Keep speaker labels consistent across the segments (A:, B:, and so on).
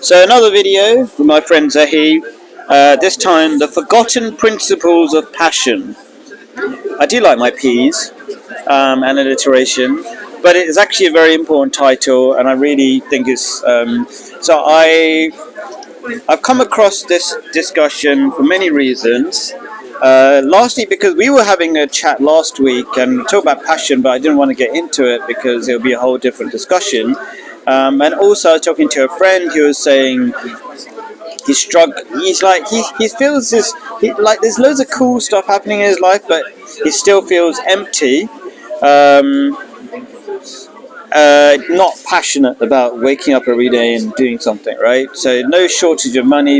A: So another video with my friend Zahi. This time, the forgotten principles of passion. I do like my P's and alliteration, but it is actually a very important title, and I really think it's. I've come across this discussion for many reasons. Lastly, because we were having a chat last week and talk about passion, but I didn't want to get into it because it'll be a whole different discussion. And also, I was talking to a friend who was saying he's struggling. He's like he feels this like there's loads of cool stuff happening in his life, but he still feels empty. Not passionate about waking up every day and doing something, right? So no shortage of money,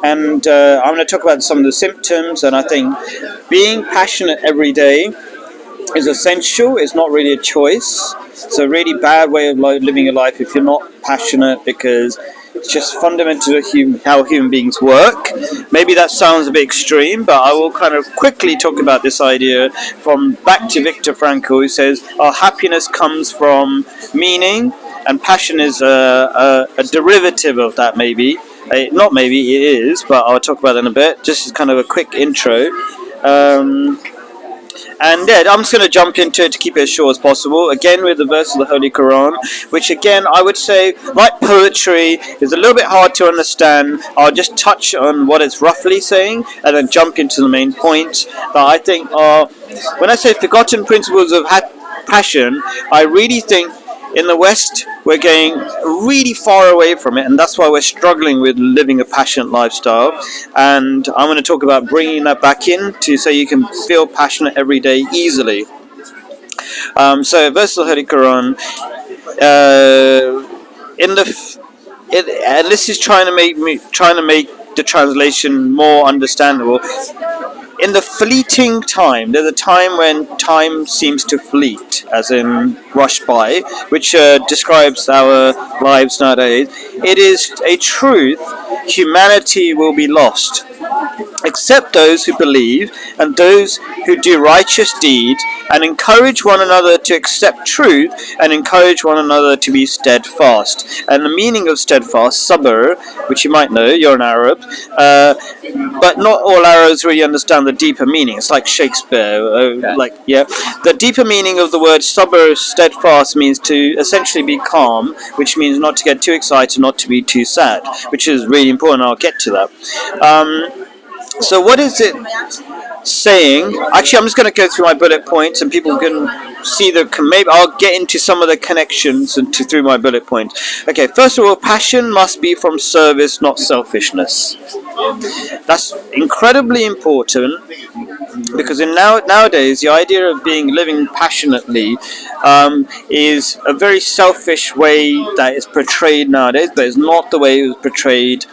A: I'm going to talk about some of the symptoms, and I think being passionate every day is essential. It's not really a choice. It's a really bad way of living your life if you're not passionate, because it's just fundamental to how human beings work. Maybe that sounds a bit extreme, but I will kind of quickly talk about this idea from back to Viktor Frankl, who says our happiness comes from meaning, and passion is a derivative of that, maybe. Not maybe, it is, but I'll talk about it in a bit. Just as kind of a quick intro. And yeah, I'm just going to jump into it to keep it as short as possible. Again, with the verse of the Holy Quran, which again, I would say, like poetry, is a little bit hard to understand. I'll just touch on what it's roughly saying and then jump into the main points that I think are, when I say forgotten principles of passion, I really think in the West, we're getting really far away from it, and that's why we're struggling with living a passionate lifestyle. And I'm going to talk about bringing that back in so you can feel passionate every day easily. So, verse of the Holy Quran, and this is trying to make the translation more understandable. In the fleeting time, there's a time when time seems to fleet, as in rush by, which describes our lives nowadays. It is a truth, humanity will be lost, except those who believe and those who do righteous deeds and encourage one another to accept truth and encourage one another to be steadfast. And the meaning of steadfast, sabr, which you might know, you're an Arab, but not all Arabs really understand the deeper meaning. It's like Shakespeare, The deeper meaning of the word sabr, steadfast, means to essentially be calm, which means not to get too excited, not to be too sad, which is really important. I'll get to that. So what is it saying? Actually, I'm just going to go through my bullet points, and people can see maybe I'll get into some of the connections through my bullet points. Okay, first of all, passion must be from service, not selfishness. That's incredibly important, because nowadays the idea of living passionately is a very selfish way that is portrayed nowadays, but it's not the way it was portrayed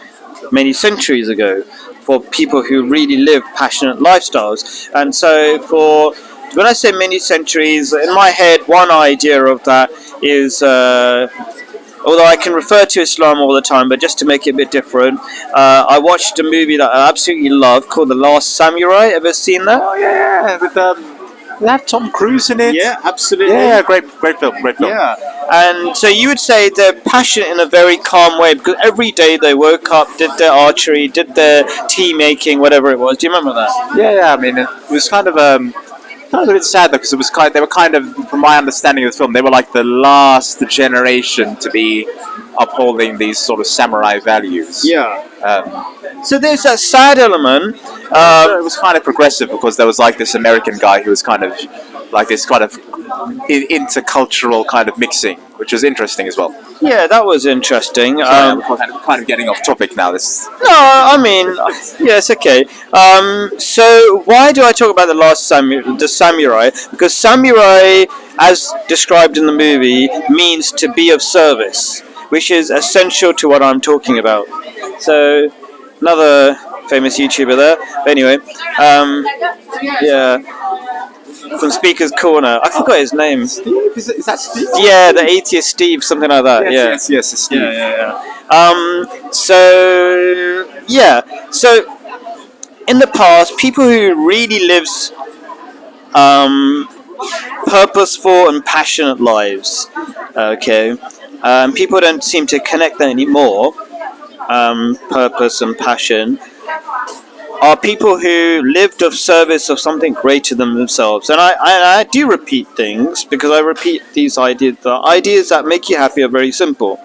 A: many centuries ago for people who really live passionate lifestyles. And so when I say many centuries, in my head, one idea of that is, although I can refer to Islam all the time, but just to make it a bit different, I watched a movie that I absolutely love called The Last Samurai. Ever seen that?
B: Oh, yeah. With they have Tom Cruise in it.
A: Yeah, absolutely.
B: Yeah, great film.
A: Yeah, and so you would say they're passionate in a very calm way, because every day they woke up, did their archery, did their tea making, whatever it was. Do you remember that?
B: Yeah. I mean, it was kind of a bit sad, because they were kind of, from my understanding of the film, they were like the last generation to be upholding these sort of samurai values.
A: Yeah. So there's that sad element.
B: It was kind of progressive, because there was like this American guy who was kind of like this kind of intercultural kind of mixing, which was interesting as well.
A: Yeah, that was interesting.
B: We're kind of getting off topic now.
A: No, I mean, yes, okay. So why do I talk about the samurai? Because samurai, as described in the movie, means to be of service, which is essential to what I'm talking about. So, another famous YouTuber there. But anyway, from Speaker's Corner. I forgot his name.
B: Steve? Is that Steve?
A: Yeah, the atheist Steve, something like that.
B: Yes, it's Steve.
A: So, in the past, people who really lived purposeful and passionate lives, okay, People don't seem to connect that anymore. Purpose and passion are people who lived of service of something greater than themselves. And I do repeat things because I repeat these ideas. The ideas that make you happy are very simple.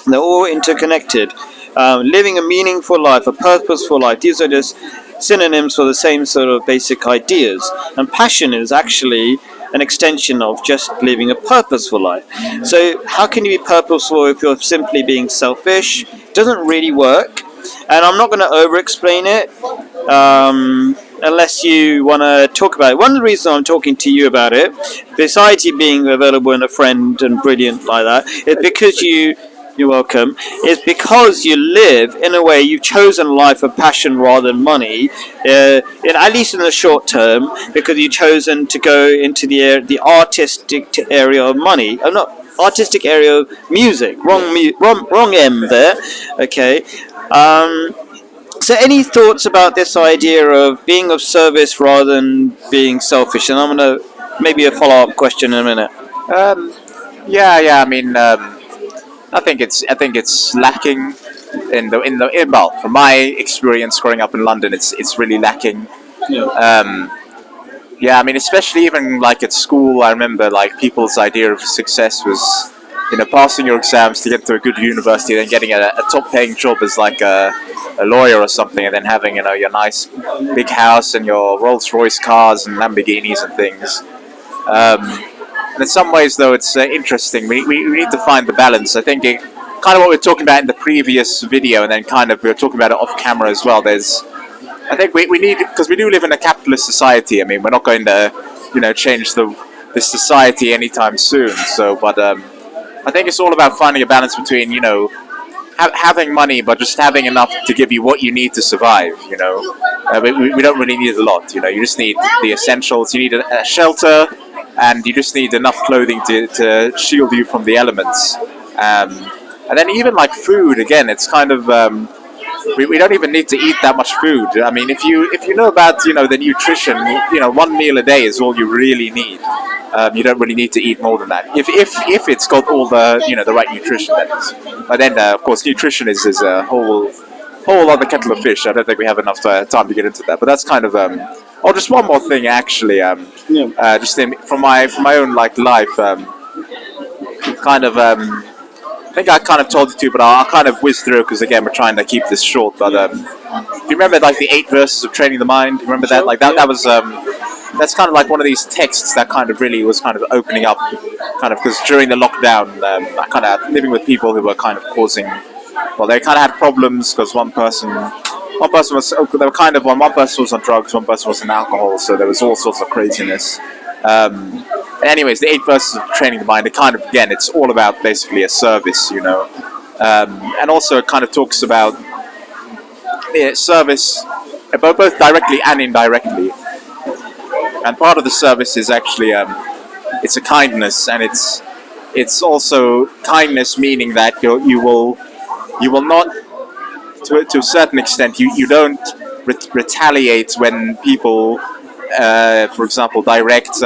A: They're all interconnected. Living a meaningful life, a purposeful life, these are just synonyms for the same sort of basic ideas. And passion is actually an extension of just living a purposeful life. So how can you be purposeful if you're simply being selfish? It doesn't really work. And I'm not going to over-explain it unless you want to talk about it. One of the reasons I'm talking to you about it, besides you being available and a friend and brilliant like that, is because you're welcome, is because you live in a way, you've chosen a life of passion rather than money, at least in the short term, because you've chosen to go into the artistic area of money. Not artistic area of music. Wrong M there. Okay. So any thoughts about this idea of being of service rather than being selfish? And I'm going to maybe a follow-up question in a minute.
B: Yeah. I mean, I think it's lacking well, from my experience growing up in London, it's really lacking. Yeah, I mean, especially even like at school, I remember like people's idea of success was, passing your exams to get to a good university, then getting a top-paying job as like a lawyer or something, and then having your nice big house and your Rolls-Royce cars and Lamborghinis and things. And in some ways, though, it's interesting. We need to find the balance. I think kind of what we were talking about in the previous video, and then kind of we were talking about it off camera as well. I think we need, because we do live in a capitalist society. I mean, we're not going to, change this society anytime soon. So, but I think it's all about finding a balance between, having money, but just having enough to give you what you need to survive. We don't really need a lot. You just need the essentials. You need a shelter, and you just need enough clothing to shield you from the elements. And then even like food, again, it's kind of we don't even need to eat that much food. I mean, if you know about the nutrition, one meal a day is all you really need. You don't really need to eat more than that. If it's got all the the right nutrition, that is. But then of course nutrition is a whole other kettle of fish. I don't think we have enough time to get into that. But that's kind of oh, just one more thing actually. Just from my own like life, kind of. I think I kind of told you to, but I'll kind of whiz through because again we're trying to keep this short. But do you remember like the 8 verses of Training the Mind? Do you remember that? Like that was that's kind of like one of these texts that kind of really was kind of opening up, kind of because during the lockdown, I kind of living with people who were kind of causing. Well, they kind of had problems because one person was they were kind of one person was on drugs, one person was on alcohol, so there was all sorts of craziness. Anyways, the 8 verses of Training the Mind, it kind of, again, it's all about basically a service, and also it kind of talks about service, both directly and indirectly. And part of the service is actually, it's a kindness, and it's also kindness, meaning that you will not, to a certain extent, you don't retaliate when people, for example, direct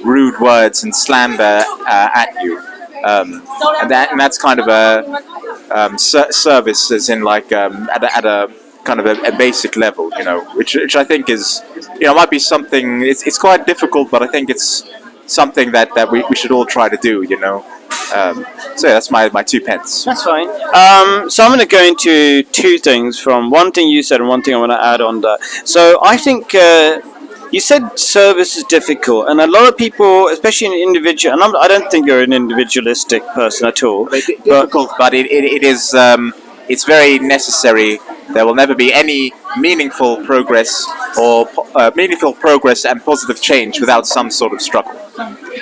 B: rude words and slander at you, and that's kind of a service, as in like at a kind of a basic level, which I think is might be something. It's quite difficult, but I think it's something that we should all try to do. So yeah, that's my 2 pence.
A: That's fine. So I'm going to go into 2 things from one thing you said and one thing I want to add on that. So I think. You said service is difficult, and a lot of people, especially in individual, and I don't think you're an individualistic person at all.
B: Difficult, but it is. It's very necessary. There will never be any meaningful progress and positive change without some sort of struggle.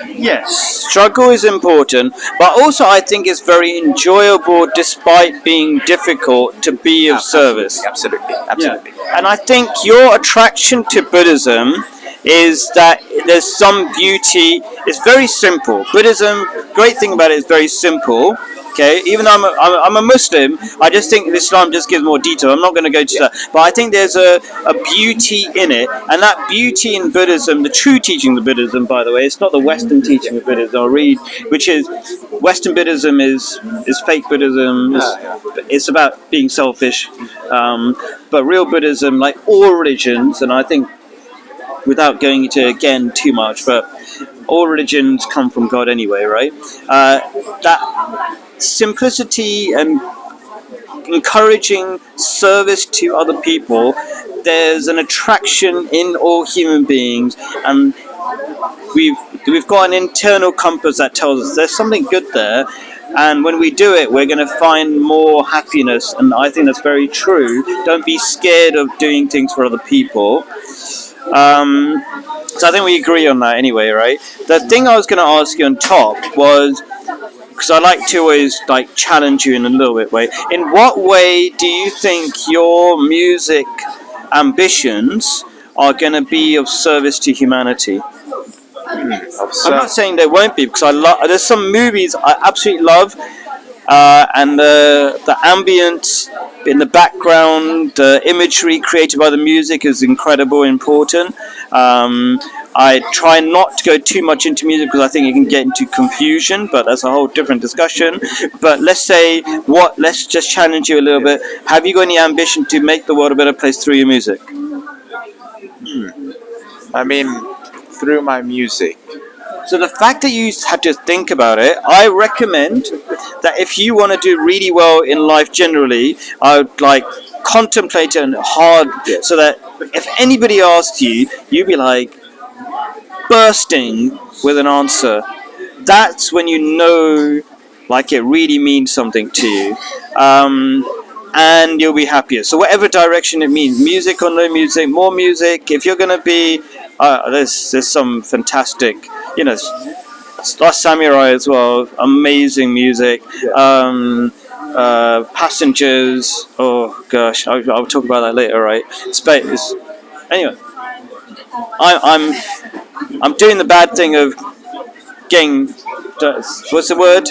A: Yes, struggle is important, but also I think it's very enjoyable, despite being difficult, to be of service.
B: Absolutely.
A: Yeah. And I think your attraction to Buddhism is that there's some beauty. It's very simple. Buddhism, great thing about it is very simple. Okay, even though I'm a Muslim, I just think Islam just gives more detail. I'm not going to go to that, but I think there's a beauty in it, and that beauty in Buddhism, the true teaching of Buddhism, by the way, it's not the Western teaching of Buddhism. I'll read, which is Western Buddhism is fake Buddhism. It's about being selfish, but real Buddhism, like all religions, and I think without going into again too much, but all religions come from God anyway, right? That simplicity and encouraging service to other people, there's an attraction in all human beings, and we've got an internal compass that tells us there's something good there, and when we do it, we're going to find more happiness, and I think that's very true. Don't be scared of doing things for other people. So I think we agree on that anyway, right? The thing I was going to ask you on top was, because I like to always like challenge you in a little bit way. In what way do you think your music ambitions are going to be of service to humanity? I'm not saying they won't be, because there's some movies I absolutely love, and the ambient in the background, the imagery created by the music is incredible, important. I try not to go too much into music because I think it can get into confusion, but that's a whole different discussion. But let's just challenge you a little bit. Have you got any ambition to make the world a better place through your music?
B: I mean, through my music.
A: So the fact that you had to think about it, I recommend that if you want to do really well in life generally, I would like contemplate it hard, so that if anybody asked you, you'd be like bursting with an answer. That's when you know like it really means something to you. And you'll be happier. So whatever direction it means, music or no music, more music, if you're going to be, there's some fantastic, Last Samurai as well, amazing music. Passengers, oh gosh, I'll talk about that later, right? Space. Anyway, I'm doing the bad thing of getting, what's the word?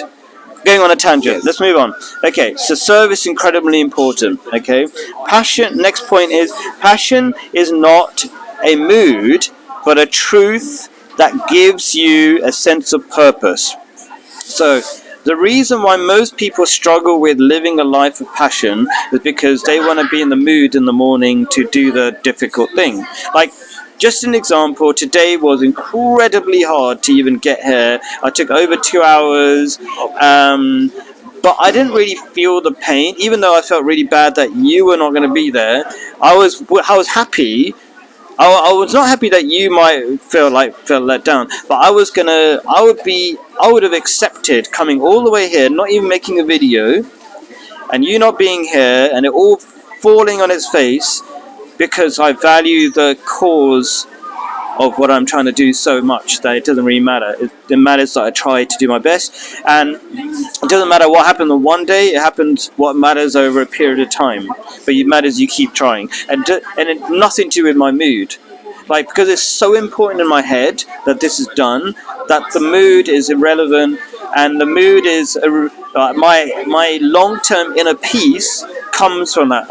A: Going on a tangent. Yes. Let's move on. Okay, so service incredibly important. Okay, passion. Next point is passion is not a mood, but a truth that gives you a sense of purpose. So the reason why most people struggle with living a life of passion is because they want to be in the mood in the morning to do the difficult thing. Like, just an example, today was incredibly hard to even get here. I took over 2 hours, but I didn't really feel the pain, even though I felt really bad that you were not going to be there. I was happy. I was not happy that you might feel let down, but I would have accepted coming all the way here, not even making a video, and you not being here, and it all falling on its face, because I value the cause of what I'm trying to do so much that it doesn't really matter. It matters that I try to do my best, and it doesn't matter what happened on one day. It happens what matters over a period of time. But it matters you keep trying, and it nothing to do with my mood. Like, because it's so important in my head that this is done, that the mood is irrelevant, and the mood is my long-term inner peace comes from that.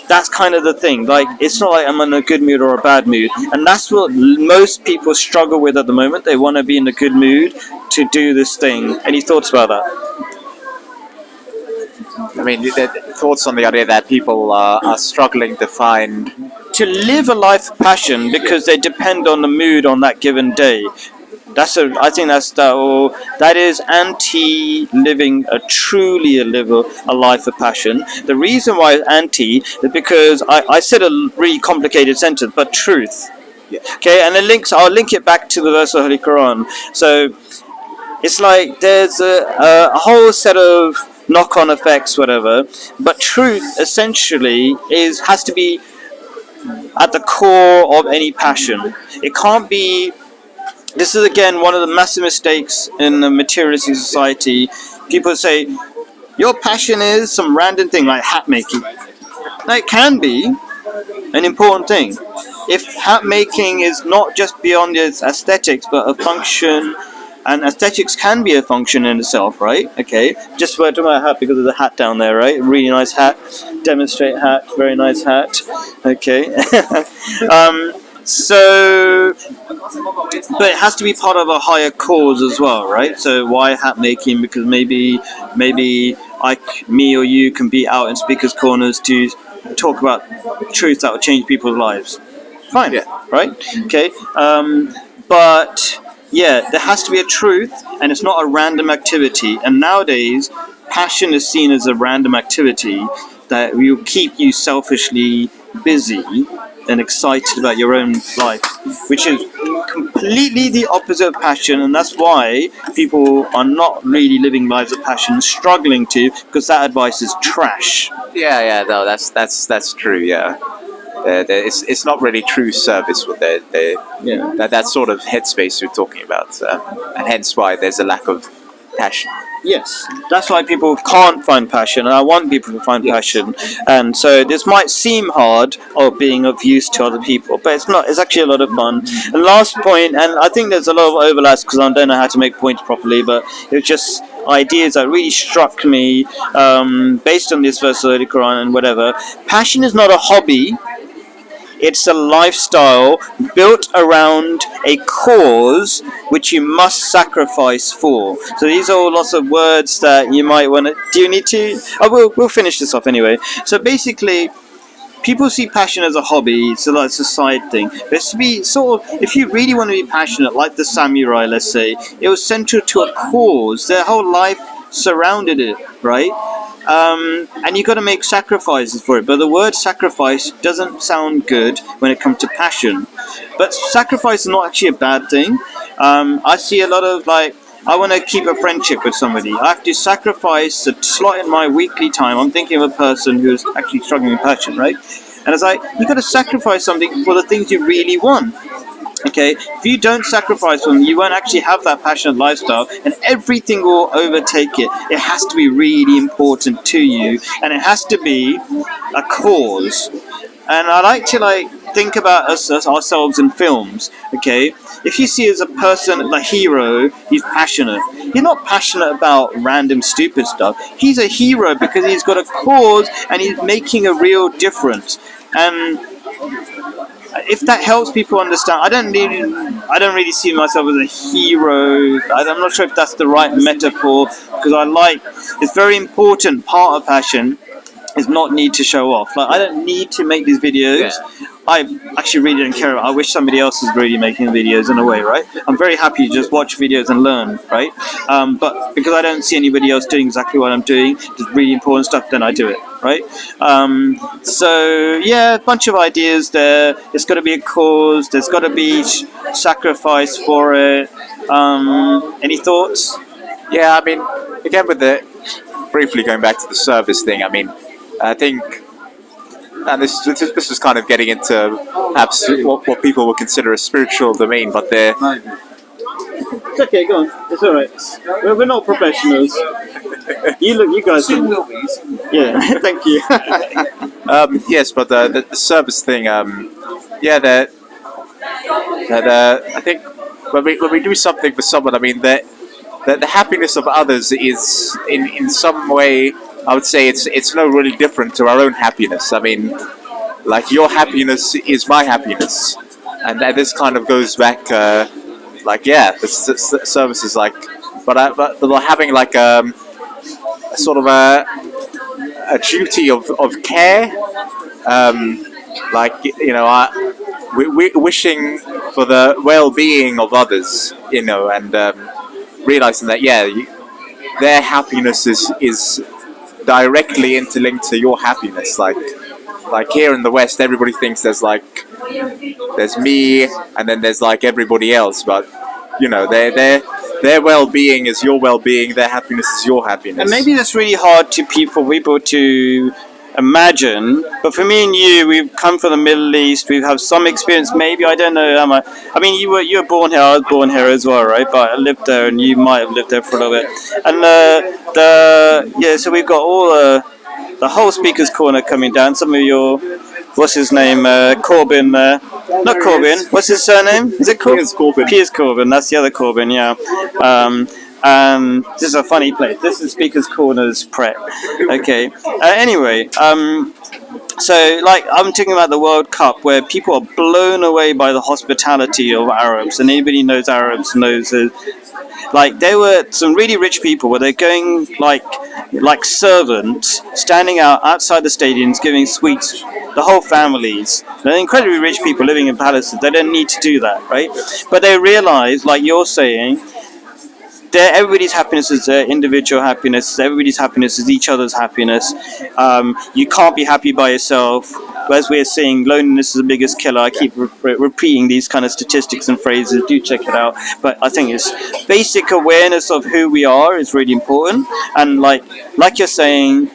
A: That's kind of the thing. Like, it's not like I'm in a good mood or a bad mood, and that's what most people struggle with at the moment. They want to be in a good mood to do this thing. Any thoughts about that?
B: I mean, thoughts on the idea that people are struggling to
A: live a life of passion because they depend on the mood on that given day. I think that is anti-living a life of passion. The reason why it's anti is because I said a really complicated sentence, but truth. Yeah. Okay, and I'll link it back to the verse of the Holy Quran. So it's like there's a whole set of knock-on effects, whatever, but truth essentially has to be at the core of any passion. It can't be. This is again one of the massive mistakes in the materialistic society. People say your passion is some random thing like hat making. Now, it can be an important thing. If hat making is not just beyond its aesthetics but a function And aesthetics can be a function in itself, right? Okay, just wear my hat because of the hat down there, right? Really nice hat, demonstrate hat, very nice hat. Okay, so, but it has to be part of a higher cause as well, right? So why hat making? Because maybe me or you can be out in speakers' corners to talk about truth that will change people's lives. Fine,
B: Yeah.
A: right? Okay, but yeah, there has to be a truth, and it's not a random activity. And nowadays, passion is seen as a random activity that will keep you selfishly busy and excited about your own life, which is completely the opposite of passion. And that's why people are not really living lives of passion, struggling to, because that advice is trash.
B: Yeah, no, that's true. Yeah, it's not really true service with
A: Yeah.
B: that sort of headspace you're talking about, and hence why there's a lack of passion.
A: Yes, that's why people can't find passion, and I want people to find passion. And so this might seem hard or being of use to other people, but it's not. It's actually a lot of fun. And last point, and I think there's a lot of overlaps because I don't know how to make points properly, but it was just ideas that really struck me based on this verse of the Quran and whatever. Passion is not a hobby. It's a lifestyle built around a cause which you must sacrifice for. So these are all lots of words that you might want to... Do you need to... Oh, we'll finish this off anyway. So basically, people see passion as a hobby, so that's a side thing. But it's to be sort of... If you really want to be passionate, like the samurai, let's say, it was central to a cause. Their whole life surrounded it, right? And you got to make sacrifices for it. But the word sacrifice doesn't sound good when it comes to passion. But sacrifice is not actually a bad thing. I see a lot of I want to keep a friendship with somebody. I have to sacrifice a slot in my weekly time. I'm thinking of a person who's actually struggling with passion, right? And it's like, you got to sacrifice something for the things you really want. Okay, if you don't sacrifice them, you won't actually have that passionate lifestyle, and everything will overtake it. It has to be really important to you, and it has to be a cause. And I like to think about us as ourselves in films. Okay, if you see as a person, the hero, he's passionate. He's not passionate about random stupid stuff. He's a hero because he's got a cause and he's making a real difference. And if that helps people understand, I don't really see myself as a hero. I'm not sure if that's the right metaphor, because it's very important. Part of passion is not need to show off. I don't need to make these videos. Yeah. I actually really don't care. I wish somebody else was really making videos in a way, right? I'm very happy to just watch videos and learn, right? But because I don't see anybody else doing exactly what I'm doing, just really important stuff, then I do it, right? So yeah, a bunch of ideas there. It's got to be a cause. There's got to be sacrifice for it. Any thoughts?
B: Yeah, I mean, again, briefly going back to the service thing, I mean, I think, and this is kind of getting into perhaps what people would consider a spiritual domain, but they're...
A: It's okay, go on. It's all right. We're not professionals. You guys.
C: Soon will be.
A: Yeah, thank you.
B: Yes, but the service thing, I think when we do something for someone, I mean, the happiness of others is in some way, I would say it's no really different to our own happiness. I mean, your happiness is my happiness, and this kind of goes back, the service is but having a sort of a duty of care, wishing for the well-being of others, and realizing that their happiness is directly interlinked to your happiness. Like here in the West, everybody thinks there's me, and then there's everybody else, but their well-being is your well-being, their happiness is your happiness.
A: And maybe that's really hard for people to imagine, but for me and you, we've come from the Middle East, we have some experience, maybe, I don't know, I mean, you were born here, I was born here as well, right? But I lived there, and you might have lived there for a little bit. And so we've got all the whole speaker's corner coming down, some of your, what's his name, Corbin there, Not Corbyn. What's his surname? Is it Corbyn?
B: Piers Corbyn.
A: Piers Corbyn. That's the other Corbyn. Yeah. And this is a funny place. This is Speaker's Corner's Pret. Okay. Anyway. So, like, I'm talking about the World Cup, where people are blown away by the hospitality of Arabs, and anybody who knows Arabs knows that. Like, there were some really rich people where they're going like servants, standing outside the stadiums, giving sweets. The whole families. They're incredibly rich people living in palaces. They don't need to do that, right? But they realize, like you're saying, everybody's happiness is their individual happiness. Everybody's happiness is each other's happiness. You can't be happy by yourself. As we're seeing, loneliness is the biggest killer. I keep repeating these kind of statistics and phrases. Do check it out. But I think it's basic awareness of who we are is really important. And like you're saying,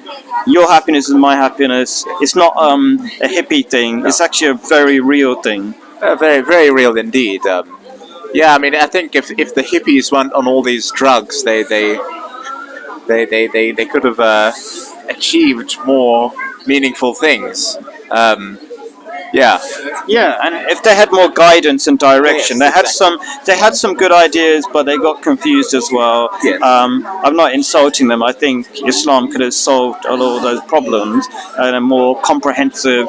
A: your happiness is my happiness. It's not a hippie thing. It's actually a very real thing.
B: Very, very real indeed. Yeah, I mean, I think if the hippies went on all these drugs, they could have achieved more meaningful things. Yeah.
A: Yeah, and if they had more guidance and direction, they had some good ideas, but they got confused as well.
B: Yes.
A: I'm not insulting them. I think Islam could have solved all of those problems in a more comprehensive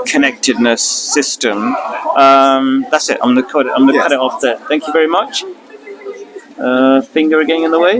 A: connectedness system. That's it. I'm gonna cut it off there. Thank you very much. Finger again in the way.